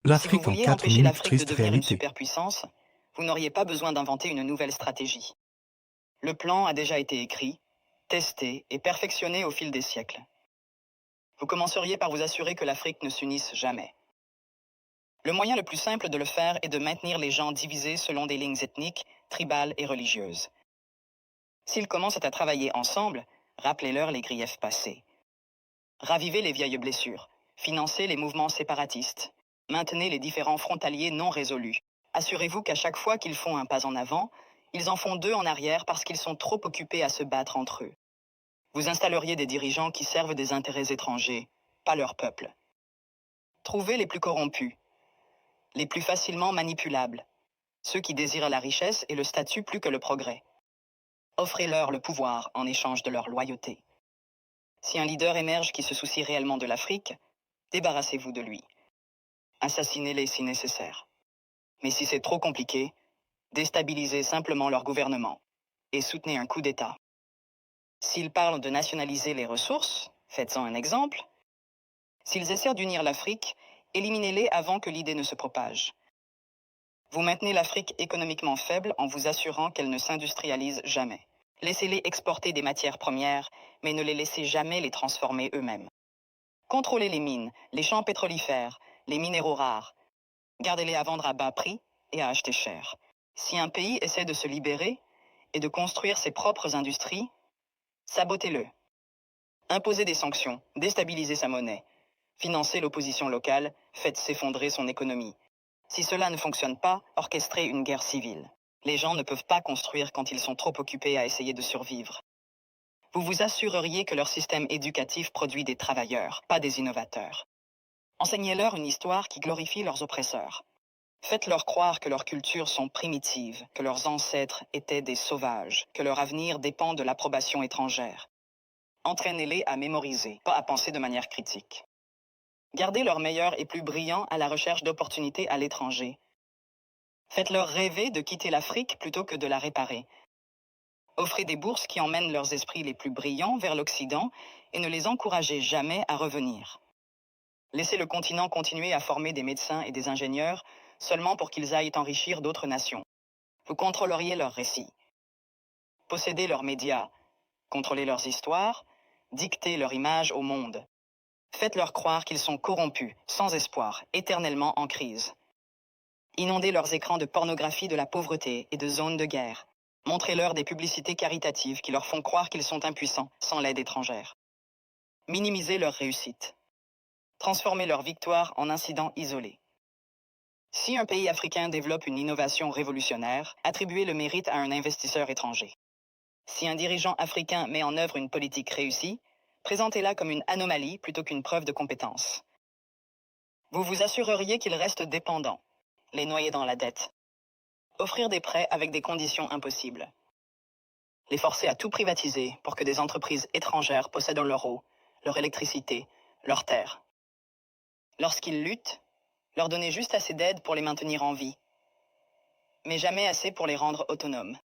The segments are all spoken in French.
Si vous L'Afrique en vouliez 4 empêcher minutes, l'Afrique de triste devenir une réalité. superpuissance, vous n'auriez pas besoin d'inventer une nouvelle stratégie. Le plan a déjà été écrit, testé et perfectionné au fil des siècles. Vous commenceriez par vous assurer que l'Afrique ne s'unisse jamais. Le moyen le plus simple de le faire est de maintenir les gens divisés selon des lignes ethniques, tribales et religieuses. S'ils commencent à travailler ensemble, rappelez-leur les griefs passés. Ravivez les vieilles blessures, financez les mouvements séparatistes, maintenez les différends frontaliers non résolus. Assurez-vous qu'à chaque fois qu'ils font un pas en avant, ils en font deux en arrière parce qu'ils sont trop occupés à se battre entre eux. Vous installeriez des dirigeants qui servent des intérêts étrangers, pas leur peuple. Trouvez les plus corrompus, les plus facilement manipulables, ceux qui désirent la richesse et le statut plus que le progrès. Offrez-leur le pouvoir en échange de leur loyauté. Si un leader émerge qui se soucie réellement de l'Afrique, débarrassez-vous de lui. Assassinez-les si nécessaire. Mais si c'est trop compliqué, déstabilisez simplement leur gouvernement et soutenez un coup d'État. S'ils parlent de nationaliser les ressources, faites-en un exemple. S'ils essaient d'unir l'Afrique, éliminez-les avant que l'idée ne se propage. Vous maintenez l'Afrique économiquement faible en vous assurant qu'elle ne s'industrialise jamais. Laissez-les exporter des matières premières, mais ne les laissez jamais les transformer eux-mêmes. Contrôlez les mines, les champs pétrolifères, les minéraux rares. Gardez-les à vendre à bas prix et à acheter cher. Si un pays essaie de se libérer et de construire ses propres industries, sabotez-le. Imposez des sanctions, déstabilisez sa monnaie. Financez l'opposition locale, faites s'effondrer son économie. Si cela ne fonctionne pas, orchestrez une guerre civile. Les gens ne peuvent pas construire quand ils sont trop occupés à essayer de survivre. Vous vous assureriez que leur système éducatif produit des travailleurs, pas des innovateurs. Enseignez-leur une histoire qui glorifie leurs oppresseurs. Faites-leur croire que leurs cultures sont primitives, que leurs ancêtres étaient des sauvages, que leur avenir dépend de l'approbation étrangère. Entraînez-les à mémoriser, pas à penser de manière critique. Gardez leurs meilleurs et plus brillants à la recherche d'opportunités à l'étranger. Faites-leur rêver de quitter l'Afrique plutôt que de la réparer. Offrez des bourses qui emmènent leurs esprits les plus brillants vers l'Occident et ne les encouragez jamais à revenir. Laissez le continent continuer à former des médecins et des ingénieurs seulement pour qu'ils aillent enrichir d'autres nations. Vous contrôleriez leurs récits. Possédez leurs médias, contrôlez leurs histoires, dictez leur image au monde. Faites-leur croire qu'ils sont corrompus, sans espoir, éternellement en crise. Inondez leurs écrans de pornographie de la pauvreté et de zones de guerre. Montrez-leur des publicités caritatives qui leur font croire qu'ils sont impuissants, sans l'aide étrangère. Minimisez leur réussite. Transformez leur victoire en incidents isolés. Si un pays africain développe une innovation révolutionnaire, attribuez le mérite à un investisseur étranger. Si un dirigeant africain met en œuvre une politique réussie, présentez-la comme une anomalie plutôt qu'une preuve de compétence. Vous vous assureriez qu'ils restent dépendants, les noyer dans la dette. Offrir des prêts avec des conditions impossibles. Les forcer à tout privatiser pour que des entreprises étrangères possèdent leur eau, leur électricité, leurs terres. Lorsqu'ils luttent, leur donner juste assez d'aide pour les maintenir en vie, mais jamais assez pour les rendre autonomes.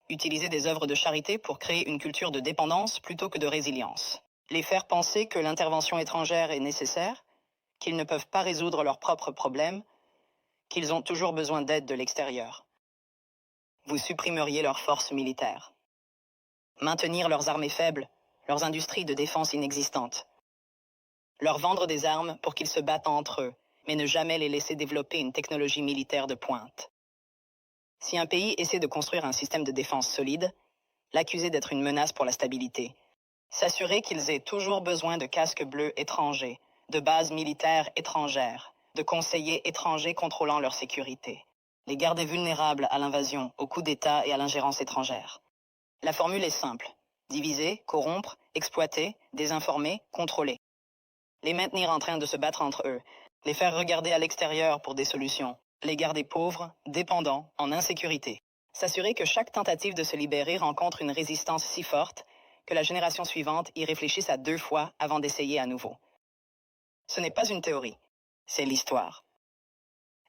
Utiliser des œuvres de charité pour créer une culture de dépendance plutôt que de résilience. Les faire penser que l'intervention étrangère est nécessaire, qu'ils ne peuvent pas résoudre leurs propres problèmes, qu'ils ont toujours besoin d'aide de l'extérieur. Vous supprimeriez leurs forces militaires. Maintenir leurs armées faibles, leurs industries de défense inexistantes. Leur vendre des armes pour qu'ils se battent entre eux, mais ne jamais les laisser développer une technologie militaire de pointe. Si un pays essaie de construire un système de défense solide, l'accuser d'être une menace pour la stabilité. S'assurer qu'ils aient toujours besoin de casques bleus étrangers, de bases militaires étrangères, de conseillers étrangers contrôlant leur sécurité. Les garder vulnérables à l'invasion, aux coups d'État et à l'ingérence étrangère. La formule est simple. Diviser, corrompre, exploiter, désinformer, contrôler. Les maintenir en train de se battre entre eux. Les faire regarder à l'extérieur pour des solutions. Les garder pauvres, dépendants, en insécurité. S'assurer que chaque tentative de se libérer rencontre une résistance si forte que la génération suivante y réfléchisse à 2 fois avant d'essayer à nouveau. Ce n'est pas une théorie, c'est l'histoire.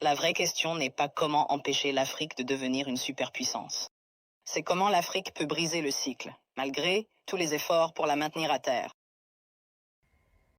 La vraie question n'est pas comment empêcher l'Afrique de devenir une superpuissance. C'est comment l'Afrique peut briser le cycle, malgré tous les efforts pour la maintenir à terre.